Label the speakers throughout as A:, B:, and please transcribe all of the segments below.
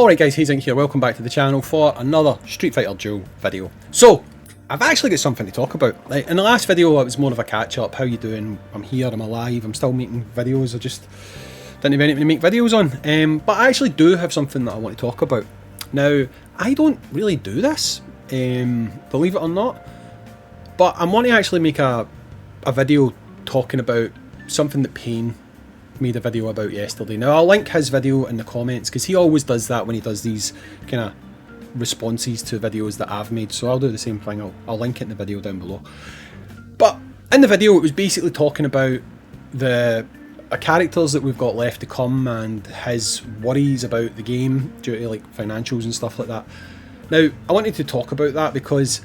A: Alright guys, Hayzink here, welcome back to the channel for another Street Fighter Duel video. So, I've actually got something to talk about. Like, in the last video it was more of a catch up, how you doing, I'm here, I'm alive, I'm still making videos, I just didn't have anything to make videos on. But I actually do have something that I want to talk about. Now, I don't really do this, believe it or not, but I want to actually make a video talking about something that Payne made a video about yesterday. Now I'll link his video in the comments because he always does that when he does these kind of responses to videos that I've made, so I'll do the same thing. I'll link it in the video down below. But in the video it was basically talking about the characters that we've got left to come and his worries about the game due to like financials and stuff like that. Now I wanted to talk about that because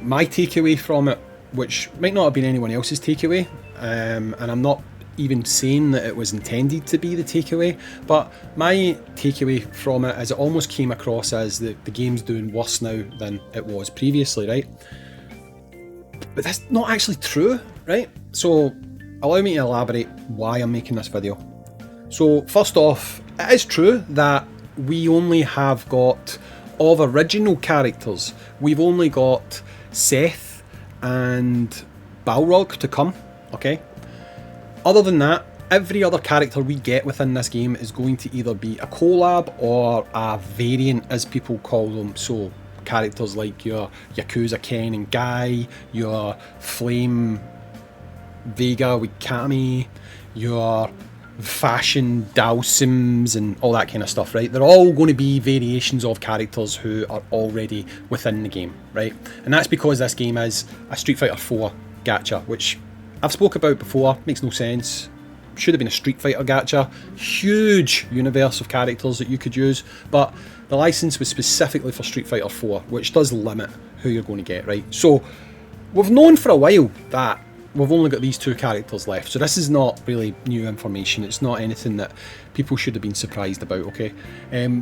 A: my takeaway from it, which might not have been anyone else's takeaway, and I'm not even saying that it was intended to be the takeaway, but my takeaway from it is it almost came across as the game's doing worse now than it was previously, right? But that's not actually true, right? So allow me to elaborate why I'm making this video. So first off, it is true that we only have got, of original characters, we've only got Seth and Balrog to come, okay? Other than that, every other character we get within this game is going to either be a collab or a variant, as people call them. So characters like your Yakuza Ken and Guy, your Flame Vega with Kami, your Fashion Dalsims and all that kind of stuff, right? They're all going to be variations of characters who are already within the game, right? And that's because this game is a Street Fighter 4 gacha, which I've spoke about before, makes no sense. Should have been a Street Fighter gacha. Huge universe of characters that you could use, but the license was specifically for Street Fighter 4, which does limit who you're going to get, right? So we've known for a while that we've only got these two characters left, so this is not really new information. It's not anything that people should have been surprised about, okay?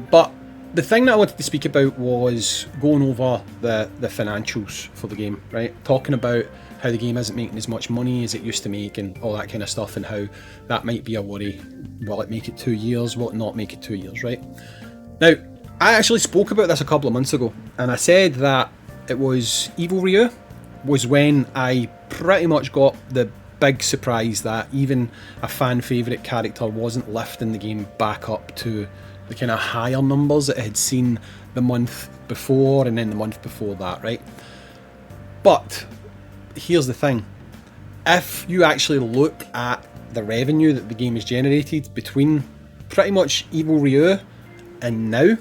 A: But the thing that I wanted to speak about was going over the financials for the game, right? Talking about how the game isn't making as much money as it used to make and all that kind of stuff, and how that might be a worry. Will it make it 2 years? Will it not make it 2 years, right? Now, I actually spoke about this a couple of months ago, and I said that it was Evil Ryu was when I pretty much got the big surprise that even a fan favourite character wasn't lifting the game back up to the kind of higher numbers that I had seen the month before and then the month before that, right? But here's the thing, if you actually look at the revenue that the game has generated between pretty much Evil Ryu and now,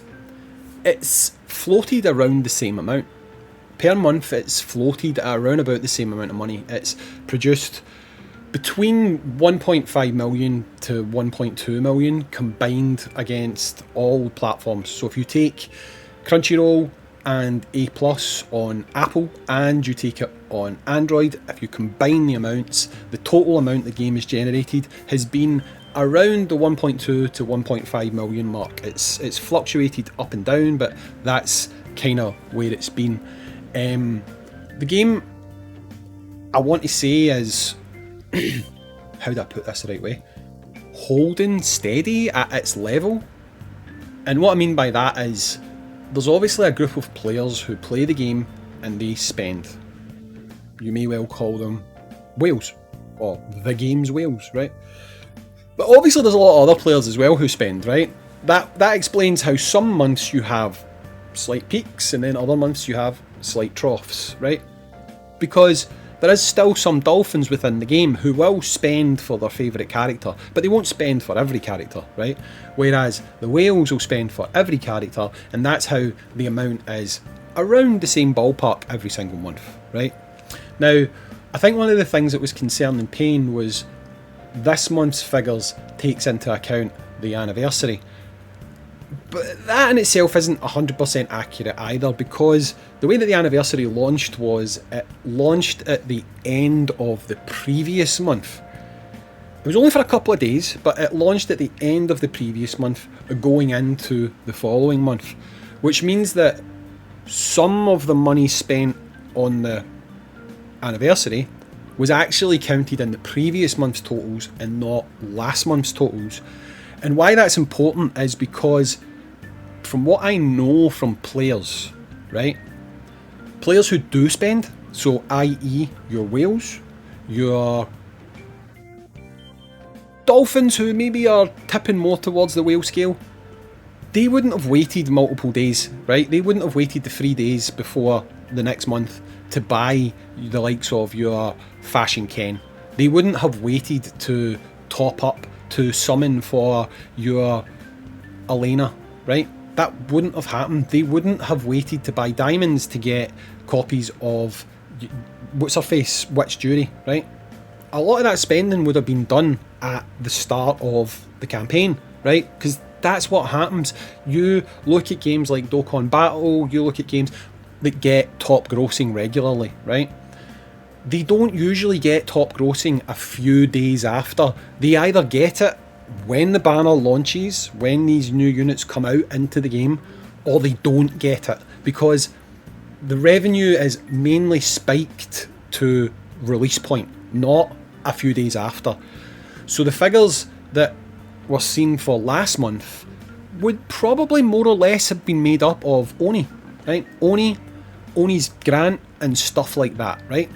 A: it's floated around the same amount. Per month it's floated at around about the same amount of money. It's produced between 1.5 million to 1.2 million combined against all platforms. So if you take Crunchyroll and A+ on Apple and you take it on Android, if you combine the amounts, the total amount the game has generated has been around the 1.2 to 1.5 million mark. It's fluctuated up and down, but that's kind of where it's been. The game, I want to say, is how do I put this the right way? Holding steady at its level. And what I mean by that is there's obviously a group of players who play the game and they spend. You may well call them whales, or the game's whales, right? But obviously there's a lot of other players as well who spend, right? That explains how some months you have slight peaks and then other months you have slight troughs, right? Because there is still some dolphins within the game who will spend for their favourite character, but they won't spend for every character, right? Whereas the whales will spend for every character, and that's how the amount is around the same ballpark every single month, right? Now, I think one of the things that was concerning Payne was this month's figures takes into account the anniversary. But that in itself isn't 100% accurate either, because the way that the anniversary launched was it launched at the end of the previous month. It was only for a couple of days, but it launched at the end of the previous month going into the following month, which means that some of the money spent on the anniversary was actually counted in the previous month's totals and not last month's totals. And why that's important is because from what I know from players, right? Players who do spend, so i.e. your whales, your dolphins who maybe are tipping more towards the whale scale, they wouldn't have waited multiple days, right? They wouldn't have waited the 3 days before the next month to buy the likes of your Fashion Ken. They wouldn't have waited to top up, to summon for your Elena, right? That wouldn't have happened. They wouldn't have waited to buy diamonds to get copies of what's her face, Witch Jury, right? A lot of that spending would have been done at the start of the campaign, right? Because that's what happens. You look at games like Dokkan Battle, you look at games that get top grossing regularly, right? They don't usually get top grossing a few days after. They either get it when the banner launches, when these new units come out into the game, or they don't get it, because the revenue is mainly spiked to release point, not a few days after. So the figures that were seen for last month would probably more or less have been made up of Oni, right? Oni's Grant and stuff like that, right?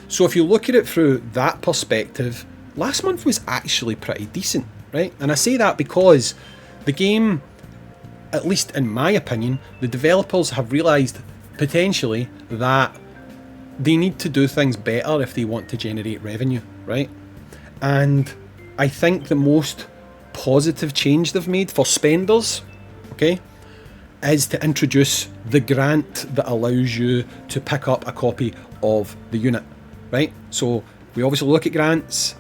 A: So if you look at it through that perspective, last month was actually pretty decent, right? And I say that because the game, at least in my opinion, the developers have realised potentially that they need to do things better if they want to generate revenue, right? And I think the most positive change they've made for spenders, okay, is to introduce the grant that allows you to pick up a copy of the unit, right? So we obviously look at grants.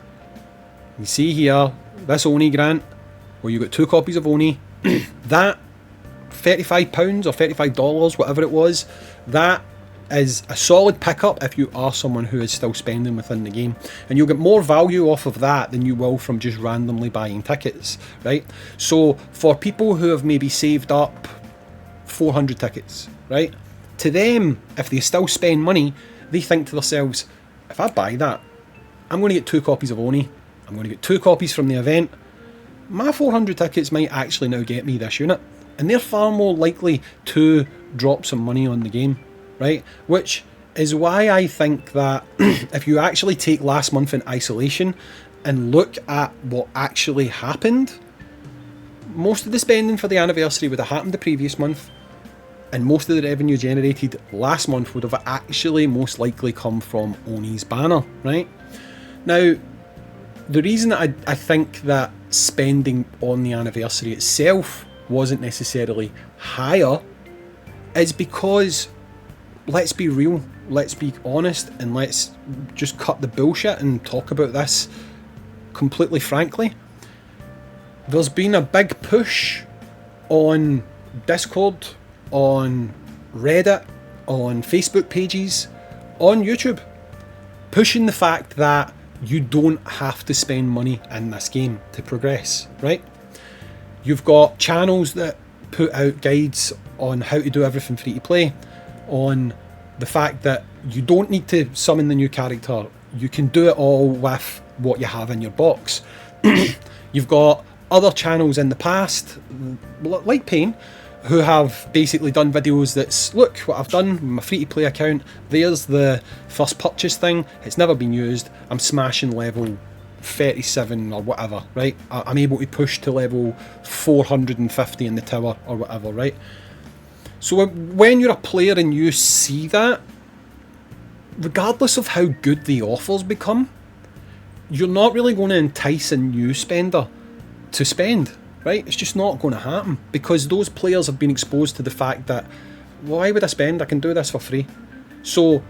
A: You see here, this Oni grant, where you got 2 copies of Oni, that £35 or $35, whatever it was, that is a solid pickup if you are someone who is still spending within the game, and you'll get more value off of that than you will from just randomly buying tickets, right? So for people who have maybe saved up 400 tickets, right, to them, if they still spend money, they think to themselves, if I buy that, I'm going to get 2 copies of Oni, I'm going to get 2 copies from the event, my 400 tickets might actually now get me this unit, and they're far more likely to drop some money on the game, right? Which is why I think that if you actually take last month in isolation and look at what actually happened, most of the spending for the anniversary would have happened the previous month, and most of the revenue generated last month would have actually most likely come from Oni's banner, right? Now, the reason that I think that spending on the anniversary itself wasn't necessarily higher is because, let's be real, let's be honest, and let's just cut the bullshit and talk about this completely frankly. There's been a big push on Discord, on Reddit, on Facebook pages, on YouTube, pushing the fact that you don't have to spend money in this game to progress, right? You've got channels that put out guides on how to do everything free to play, on the fact that you don't need to summon the new character, you can do it all with what you have in your box. You've got other channels in the past, like Pain, who have basically done videos that's, look what I've done with my free to play account, there's the first purchase thing, it's never been used, I'm smashing level 37 or whatever, right? I'm able to push to level 450 in the tower or whatever, right? So when you're a player and you see that, regardless of how good the offers become, you're not really going to entice a new spender to spend, right? It's just not going to happen, because those players have been exposed to the fact that, why would I spend? I can do this for free. So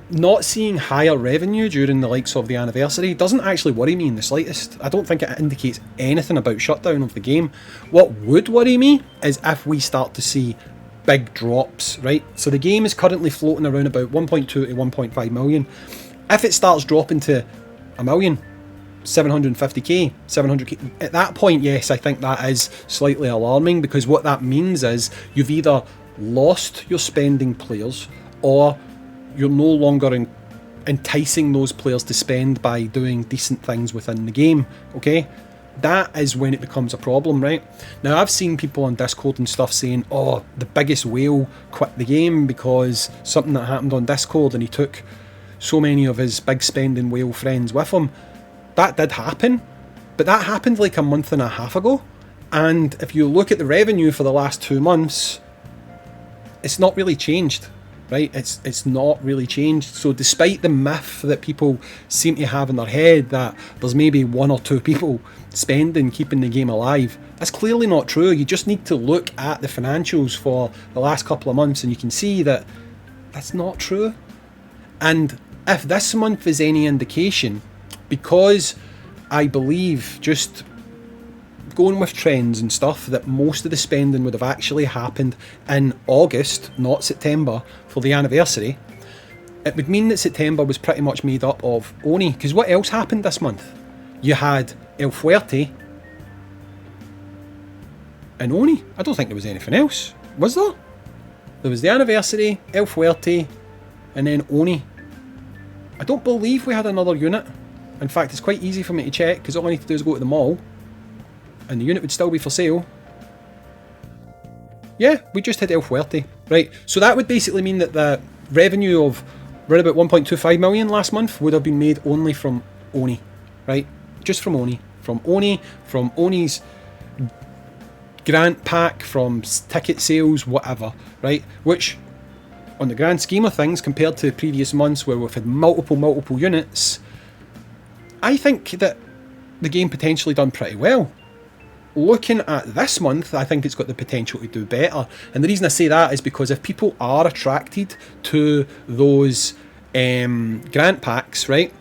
A: not seeing higher revenue during the likes of the anniversary doesn't actually worry me in the slightest. I don't think it indicates anything about shutdown of the game. What would worry me is if we start to see big drops, right? So the game is currently floating around about 1.2 to 1.5 million. If it starts dropping to a million, 750k, 700k, at that point, yes, I think that is slightly alarming, because what that means is you've either lost your spending players, or you're no longer enticing those players to spend by doing decent things within the game, okay? that is when it becomes a problem, right? Now, I've seen people on Discord and stuff saying, oh, the biggest whale quit the game because something that happened on Discord and he took so many of his big spending whale friends with him. That did happen, but that happened like a month and a half ago. And if you look at the revenue for the last 2 months, it's not really changed, right? It's not really changed. So despite the myth that people seem to have in their head that there's maybe 1 or 2 people spending, keeping the game alive, that's clearly not true. You just need to look at the financials for the last couple of months and you can see that that's not true. And if this month is any indication, because I believe, just going with trends and stuff, that most of the spending would have actually happened in August, not September, for the anniversary, it would mean that September was pretty much made up of Oni. Because what else happened this month? You had El Fuerte and Oni. I don't think there was anything else, was there? There was the anniversary, El Fuerte, and then Oni. I don't believe we had another unit. In fact, it's quite easy for me to check because all I need to do is go to the mall and the unit would still be for sale. Yeah, we just had El Fuerte. Right, so that would basically mean that the revenue of around about 1.25 million last month would have been made only from Oni. Right, just from Oni. From Oni's grant pack, from ticket sales, whatever. Right, which on the grand scheme of things, compared to previous months where we've had multiple units, I think that the game potentially done pretty well. Looking at this month, I think it's got the potential to do better. And the reason I say that is because if people are attracted to those grant packs, right?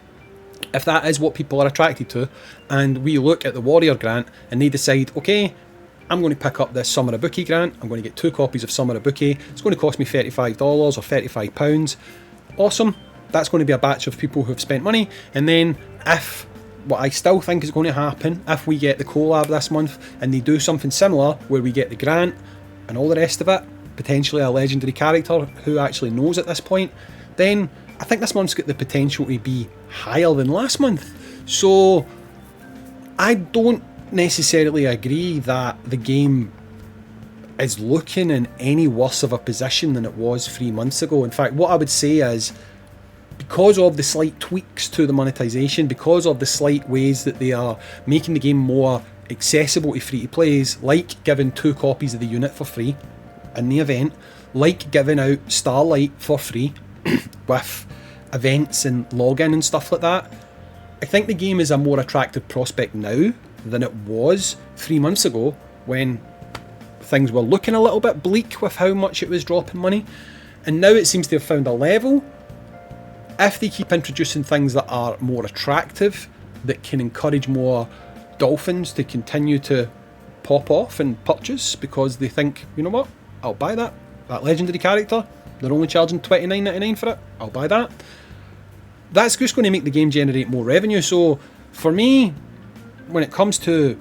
A: If that is what people are attracted to, and we look at the Warrior grant and they decide, okay, I'm going to pick up this Summer Ibuki grant, I'm going to get 2 copies of Summer Ibuki, it's going to cost me $35 or £35. Awesome. That's going to be a batch of people who've spent money. And then if, what I still think is going to happen, if we get the collab this month and they do something similar where we get the grant and all the rest of it, potentially a legendary character who actually knows at this point, then I think this month's got the potential to be higher than last month. So I don't necessarily agree that the game is looking in any worse of a position than it was 3 months ago. In fact, what I would say is, because of the slight tweaks to the monetization, because of the slight ways that they are making the game more accessible to free-to-plays, like giving 2 copies of the unit for free in the event, like giving out Starlight for free with events and login and stuff like that, I think the game is a more attractive prospect now than it was 3 months ago when things were looking a little bit bleak with how much it was dropping money. And now it seems to have found a level. If they keep introducing things that are more attractive, that can encourage more dolphins to continue to pop off and purchase because they think, you know what, I'll buy that legendary character, they're only charging $29.99 for it, I'll buy that. That's just going to make the game generate more revenue. So for me, when it comes to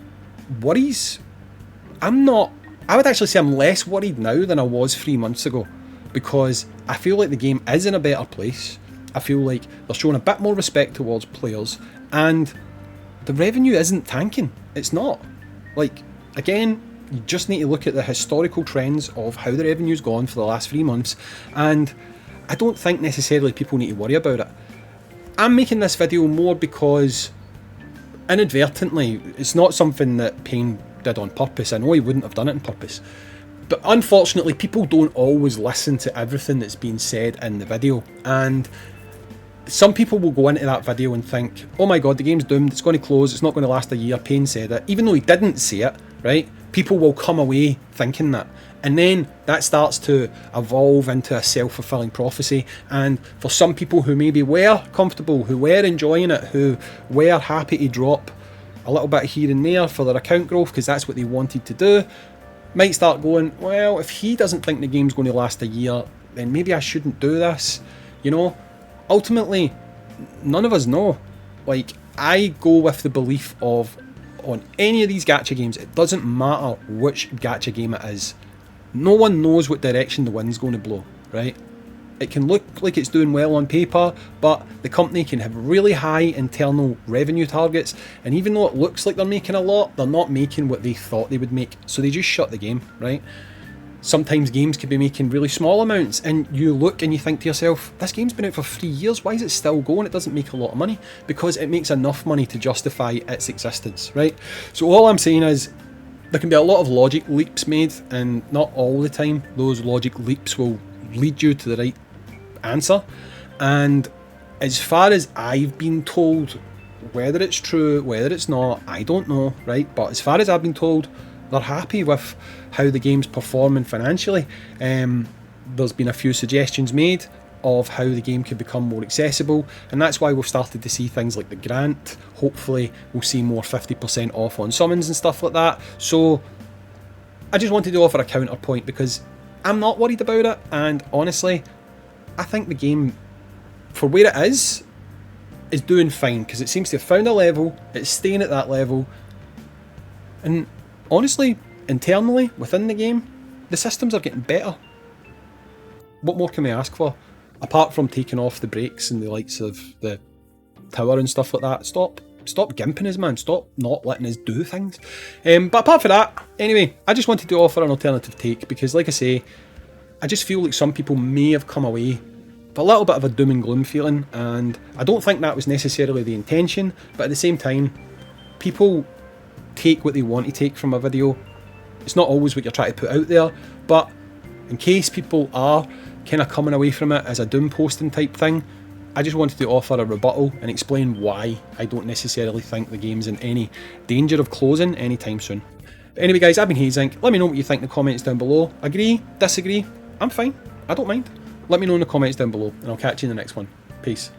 A: worries, I would actually say I'm less worried now than I was 3 months ago, because I feel like the game is in a better place. I feel like they're showing a bit more respect towards players, and the revenue isn't tanking. It's not. Like, again, you just need to look at the historical trends of how the revenue's gone for the last 3 months, and I don't think necessarily people need to worry about it. I'm making this video more because, inadvertently, it's not something that Payne did on purpose. I know he wouldn't have done it on purpose. But unfortunately, people don't always listen to everything that's being said in the video. And some people will go into that video and think, oh my god, the game's doomed, it's going to close, it's not going to last a year, Payne said it. Even though he didn't say it, right? People will come away thinking that. And then that starts to evolve into a self-fulfilling prophecy. And for some people who maybe were comfortable, who were enjoying it, who were happy to drop a little bit here and there for their account growth because that's what they wanted to do, might start going, well, if he doesn't think the game's going to last a year, then maybe I shouldn't do this. You know, ultimately, none of us know. Like, I go with the belief of, on any of these gacha games, it doesn't matter which gacha game it is, no one knows what direction the wind's going to blow, right? It can look like it's doing well on paper, but the company can have really high internal revenue targets, and even though it looks like they're making a lot, they're not making what they thought they would make, so they just shut the game, right? Sometimes games could be making really small amounts, and you look and you think to yourself, this game's been out for 3 years, why is it still going? It doesn't make a lot of money. Because it makes enough money to justify its existence, right? So all I'm saying is, there can be a lot of logic leaps made, and not all the time those logic leaps will lead you to the right answer. And as far as I've been told, whether it's true, whether it's not, I don't know, right? But as far as I've been told, they're happy with how the game's performing financially. There's been a few suggestions made of how the game could become more accessible, and that's why we've started to see things like the grant. Hopefully we'll see more 50% off on summons and stuff like that. So I just wanted to offer a counterpoint, because I'm not worried about it, and honestly I think the game, for where it is doing fine, because it seems to have found a level, it's staying at that level, and honestly internally within the game the systems are getting better. What more can we ask for? Apart from taking off the brakes and the likes of the tower and stuff like that. Stop gimping us, man. Stop not letting us do things. But apart from that, anyway, I just wanted to offer an alternative take, because like I say, I just feel like some people may have come away with a little bit of a doom and gloom feeling, and I don't think that was necessarily the intention, but at the same time, people take what they want to take from a video. It's not always what you're trying to put out there, but in case people are kind of coming away from it as a doom posting type thing, I just wanted to offer a rebuttal and explain why I don't necessarily think the game's in any danger of closing anytime soon. But anyway guys, I've been Hayzink. Let me know what you think in the comments down below. Agree? Disagree? I'm fine. I don't mind. Let me know in the comments down below, and I'll catch you in the next one. Peace.